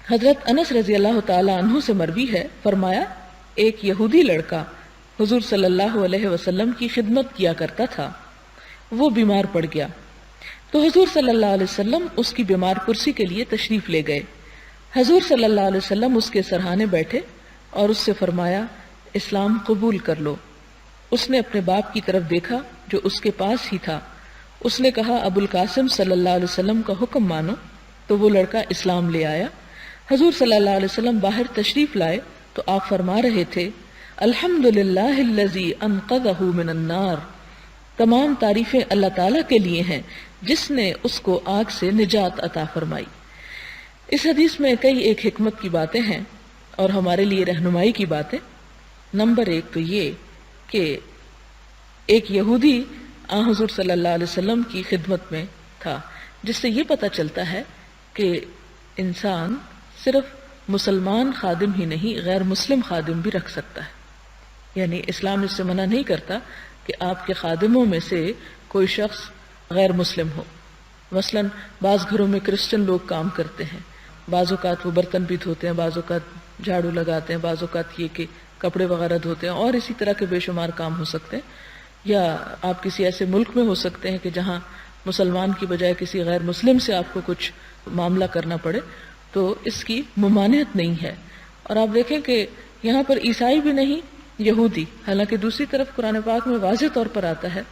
حضرت انس رضی اللہ تعالی عنہ سے مروی ہے، فرمایا ایک یہودی لڑکا حضور صلی اللہ علیہ وسلم کی خدمت کیا کرتا تھا، وہ بیمار پڑ گیا تو حضور صلی اللہ علیہ وسلم اس کی بیمار پرسی کے لیے تشریف لے گئے۔ حضور صلی اللہ علیہ وسلم اس کے سرہانے بیٹھے اور اس سے فرمایا اسلام قبول کر لو۔ اس نے اپنے باپ کی طرف دیکھا جو اس کے پاس ہی تھا، اس نے کہا ابو القاسم صلی اللہ علیہ وسلم کا حکم مانو، تو وہ لڑکا اسلام لے آیا۔ حضور صلی اللہ علیہ وسلم باہر تشریف لائے تو آپ فرما رہے تھے الحمدللہ الذی انقذہ من النار، تمام تعریفیں اللہ تعالیٰ کے لیے ہیں جس نے اس کو آگ سے نجات عطا فرمائی۔ اس حدیث میں کئی ایک حکمت کی باتیں ہیں اور ہمارے لیے رہنمائی کی باتیں۔ نمبر ایک تو یہ کہ ایک یہودی آن حضور صلی اللہ علیہ وسلم کی خدمت میں تھا، جس سے یہ پتہ چلتا ہے کہ انسان صرف مسلمان خادم ہی نہیں غیر مسلم خادم بھی رکھ سکتا ہے، یعنی اسلام اس سے منع نہیں کرتا کہ آپ کے خادموں میں سے کوئی شخص غیر مسلم ہو۔ مثلا بعض گھروں میں کرسچن لوگ کام کرتے ہیں، بعض اوقات وہ برتن بھی دھوتے ہیں، بعض اوقات جھاڑو لگاتے ہیں، بعض اوقات یہ کہ کپڑے وغیرہ دھوتے ہیں، اور اسی طرح کے بے شمار کام ہو سکتے ہیں۔ یا آپ کسی ایسے ملک میں ہو سکتے ہیں کہ جہاں مسلمان کی بجائے کسی غیر مسلم سے آپ کو کچھ معاملہ کرنا پڑے، تو اس کی ممانعت نہیں ہے۔ اور آپ دیکھیں کہ یہاں پر عیسائی بھی نہیں، یہودی، حالانکہ دوسری طرف قرآن پاک میں واضح طور پر آتا ہے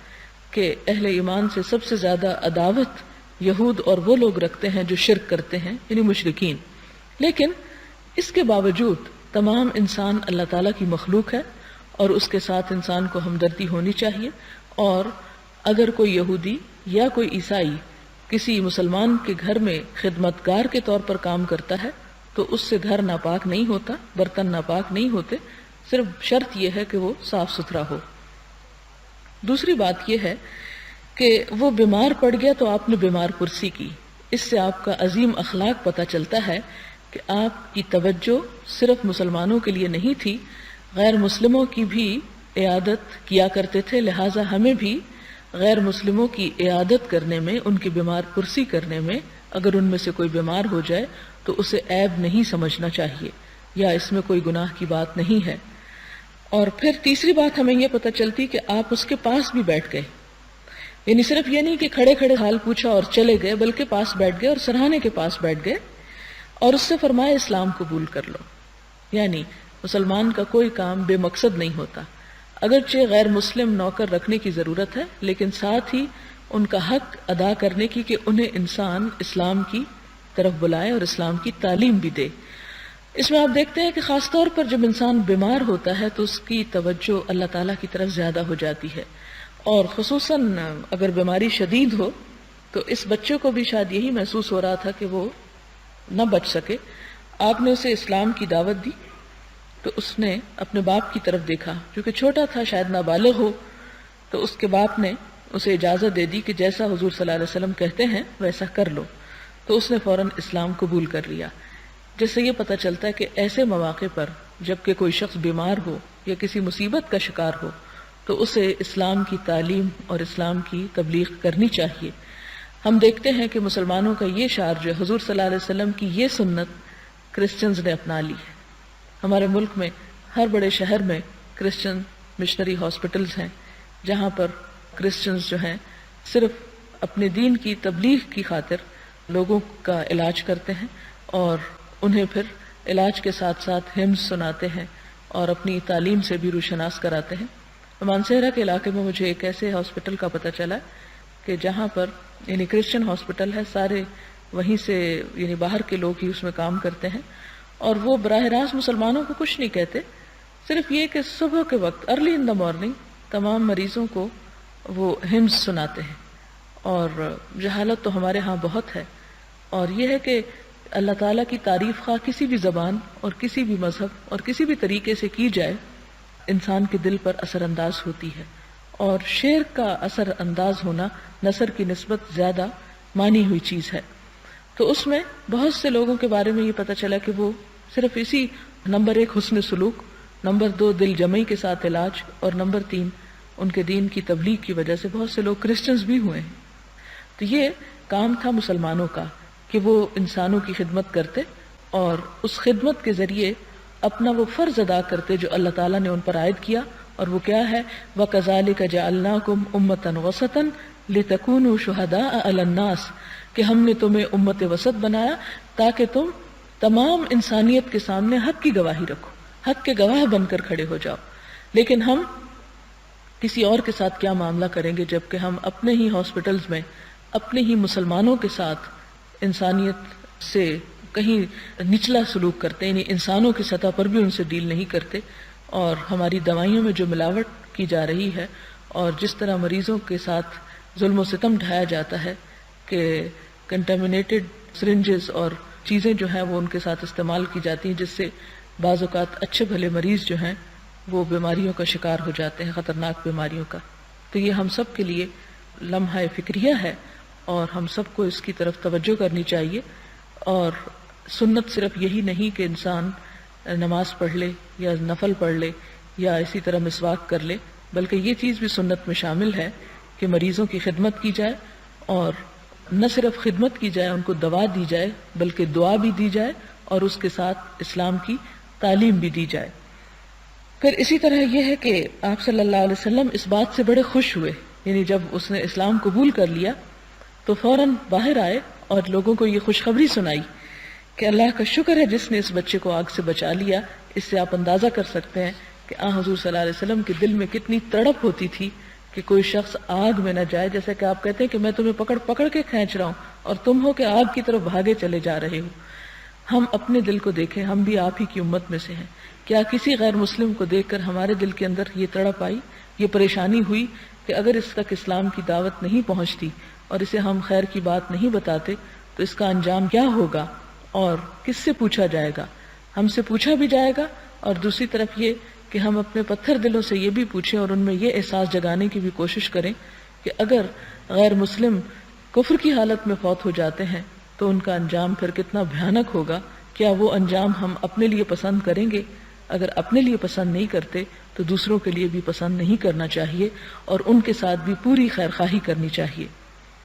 کہ اہل ایمان سے سب سے زیادہ عداوت یہود اور وہ لوگ رکھتے ہیں جو شرک کرتے ہیں، یعنی مشرکین۔ لیکن اس کے باوجود تمام انسان اللہ تعالیٰ کی مخلوق ہے اور اس کے ساتھ انسان کو ہمدردی ہونی چاہیے، اور اگر کوئی یہودی یا کوئی عیسائی کسی مسلمان کے گھر میں خدمتگار کے طور پر کام کرتا ہے تو اس سے گھر ناپاک نہیں ہوتا، برتن ناپاک نہیں ہوتے، صرف شرط یہ ہے کہ وہ صاف ستھرا ہو۔ دوسری بات یہ ہے کہ وہ بیمار پڑ گیا تو آپ نے بیمار پرسی کی، اس سے آپ کا عظیم اخلاق پتہ چلتا ہے کہ آپ کی توجہ صرف مسلمانوں کے لیے نہیں تھی، غیر مسلموں کی بھی عیادت کیا کرتے تھے، لہٰذا ہمیں بھی غیر مسلموں کی عیادت کرنے میں، ان کی بیمار پرسی کرنے میں، اگر ان میں سے کوئی بیمار ہو جائے تو اسے عیب نہیں سمجھنا چاہیے یا اس میں کوئی گناہ کی بات نہیں ہے۔ اور پھر تیسری بات ہمیں یہ پتہ چلتی کہ آپ اس کے پاس بھی بیٹھ گئے، یعنی صرف یہ نہیں کہ کھڑے کھڑے حال پوچھا اور چلے گئے، بلکہ پاس بیٹھ گئے اور سرہانے کے پاس بیٹھ گئے اور اس سے فرمایا اسلام قبول کر لو۔ یعنی مسلمان کا کوئی کام بے مقصد نہیں ہوتا، اگرچہ غیر مسلم نوکر رکھنے کی ضرورت ہے، لیکن ساتھ ہی ان کا حق ادا کرنے کی کہ انہیں انسان اسلام کی طرف بلائے اور اسلام کی تعلیم بھی دے۔ اس میں آپ دیکھتے ہیں کہ خاص طور پر جب انسان بیمار ہوتا ہے تو اس کی توجہ اللہ تعالیٰ کی طرف زیادہ ہو جاتی ہے، اور خصوصاً اگر بیماری شدید ہو تو اس بچے کو بھی شاید یہی محسوس ہو رہا تھا کہ وہ نہ بچ سکے۔ آپ نے اسے اسلام کی دعوت دی تو اس نے اپنے باپ کی طرف دیکھا، کیونکہ چھوٹا تھا، شاید نابالغ ہو، تو اس کے باپ نے اسے اجازت دے دی کہ جیسا حضور صلی اللہ علیہ وسلم کہتے ہیں ویسا کر لو، تو اس نے فوراً اسلام قبول کر لیا۔ جس سے یہ پتہ چلتا ہے کہ ایسے مواقع پر جب کہ کوئی شخص بیمار ہو یا کسی مصیبت کا شکار ہو تو اسے اسلام کی تعلیم اور اسلام کی تبلیغ کرنی چاہیے۔ ہم دیکھتے ہیں کہ مسلمانوں کا یہ شعار جو حضور صلی اللہ علیہ وسلم کی یہ سنت کرسچنز نے اپنا لی ہے۔ ہمارے ملک میں ہر بڑے شہر میں کرسچن مشنری ہاسپٹلز ہیں جہاں پر کرسچنز جو ہیں صرف اپنے دین کی تبلیغ کی خاطر لوگوں کا علاج کرتے ہیں اور انہیں پھر علاج کے ساتھ ساتھ ہمز سناتے ہیں اور اپنی تعلیم سے بھی روشناس کراتے ہیں۔ مانسہرہ کے علاقے میں مجھے ایک ایسے ہاسپٹل کا پتہ چلا کہ جہاں پر یعنی کرسچن ہاسپٹل ہے، سارے وہیں سے یعنی باہر کے لوگ ہی اس میں کام کرتے ہیں، اور وہ براہ راست مسلمانوں کو کچھ نہیں کہتے، صرف یہ کہ صبح کے وقت ارلی ان دا مارننگ تمام مریضوں کو وہ ہمز سناتے ہیں۔ اور جہالت تو ہمارے ہاں بہت ہے، اور یہ ہے کہ اللہ تعالیٰ کی تعریف خواہ کسی بھی زبان اور کسی بھی مذہب اور کسی بھی طریقے سے کی جائے انسان کے دل پر اثر انداز ہوتی ہے، اور شعر کا اثر انداز ہونا نثر کی نسبت زیادہ مانی ہوئی چیز ہے۔ تو اس میں بہت سے لوگوں کے بارے میں یہ پتہ چلا کہ وہ صرف اسی نمبر 1 حسن سلوک، نمبر 2 دل جمعی کے ساتھ علاج، اور نمبر 3 ان کے دین کی تبلیغ کی وجہ سے بہت سے لوگ کرسچنز بھی ہوئے ہیں۔ تو یہ کام تھا مسلمانوں کا کہ وہ انسانوں کی خدمت کرتے اور اس خدمت کے ذریعے اپنا وہ فرض ادا کرتے جو اللہ تعالیٰ نے ان پر عائد کیا، اور وہ کیا ہے؟ وَكَذَلِكَ جَعَلْنَاكُمْ أُمَّةً وَسَطًا لِتَكُونُوا شُهَدَاءَ عَلَى النَّاسِ، کہ ہم نے تمہیں امت وسط بنایا تاکہ تم تمام انسانیت کے سامنے حق کی گواہی رکھو، حق کے گواہ بن کر کھڑے ہو جاؤ۔ لیکن ہم کسی اور کے ساتھ کیا معاملہ کریں گے جبکہ ہم اپنے ہی ہاسپٹلز میں اپنے ہی مسلمانوں کے ساتھ انسانیت سے کہیں نچلا سلوک کرتے ہیں، یعنی انسانوں کی سطح پر بھی ان سے ڈیل نہیں کرتے، اور ہماری دوائیوں میں جو ملاوٹ کی جا رہی ہے اور جس طرح مریضوں کے ساتھ ظلم و ستم ڈھایا جاتا ہے کہ کنٹامینیٹڈ سرنجز اور چیزیں جو ہیں وہ ان کے ساتھ استعمال کی جاتی ہیں، جس سے بعض اوقات اچھے بھلے مریض جو ہیں وہ بیماریوں کا شکار ہو جاتے ہیں، خطرناک بیماریوں کا۔ تو یہ ہم سب کے لیے لمحہ فکریہ ہے اور ہم سب کو اس کی طرف توجہ کرنی چاہیے۔ اور سنت صرف یہی نہیں کہ انسان نماز پڑھ لے یا نفل پڑھ لے یا اسی طرح مسواک کر لے، بلکہ یہ چیز بھی سنت میں شامل ہے کہ مریضوں کی خدمت کی جائے، اور نہ صرف خدمت کی جائے، ان کو دوا دی جائے، بلکہ دعا بھی دی جائے اور اس کے ساتھ اسلام کی تعلیم بھی دی جائے۔ پھر اسی طرح یہ ہے کہ آپ صلی اللہ علیہ وسلم اس بات سے بڑے خوش ہوئے، یعنی جب اس نے اسلام قبول کر لیا تو فوراً باہر آئے اور لوگوں کو یہ خوشخبری سنائی کہ اللہ کا شکر ہے جس نے اس بچے کو آگ سے بچا لیا۔ اس سے آپ اندازہ کر سکتے ہیں کہ حضور صلی اللہ علیہ وسلم کے دل میں کتنی تڑپ ہوتی تھی کہ کوئی شخص آگ میں نہ جائے، جیسا کہ آپ کہتے ہیں کہ میں تمہیں پکڑ پکڑ کے کھینچ رہا ہوں اور تم ہو کہ آگ کی طرف بھاگے چلے جا رہے ہو۔ ہم اپنے دل کو دیکھیں، ہم بھی آپ ہی کی امت میں سے ہیں۔ کیا کسی غیر مسلم کو دیکھ کر ہمارے دل کے اندر یہ تڑپ آئی، یہ پریشانی ہوئی کہ اگر اس تک اسلام کی دعوت نہیں پہنچتی اور اسے ہم خیر کی بات نہیں بتاتے تو اس کا انجام کیا ہوگا اور کس سے پوچھا جائے گا؟ ہم سے پوچھا بھی جائے گا، اور دوسری طرف یہ کہ ہم اپنے پتھر دلوں سے یہ بھی پوچھیں اور ان میں یہ احساس جگانے کی بھی کوشش کریں کہ اگر غیر مسلم کفر کی حالت میں فوت ہو جاتے ہیں تو ان کا انجام پھر کتنا بھیانک ہوگا۔ کیا وہ انجام ہم اپنے لیے پسند کریں گے؟ اگر اپنے لیے پسند نہیں کرتے تو دوسروں کے لیے بھی پسند نہیں کرنا چاہیے اور ان کے ساتھ بھی پوری خیر خواہی کرنی چاہیے۔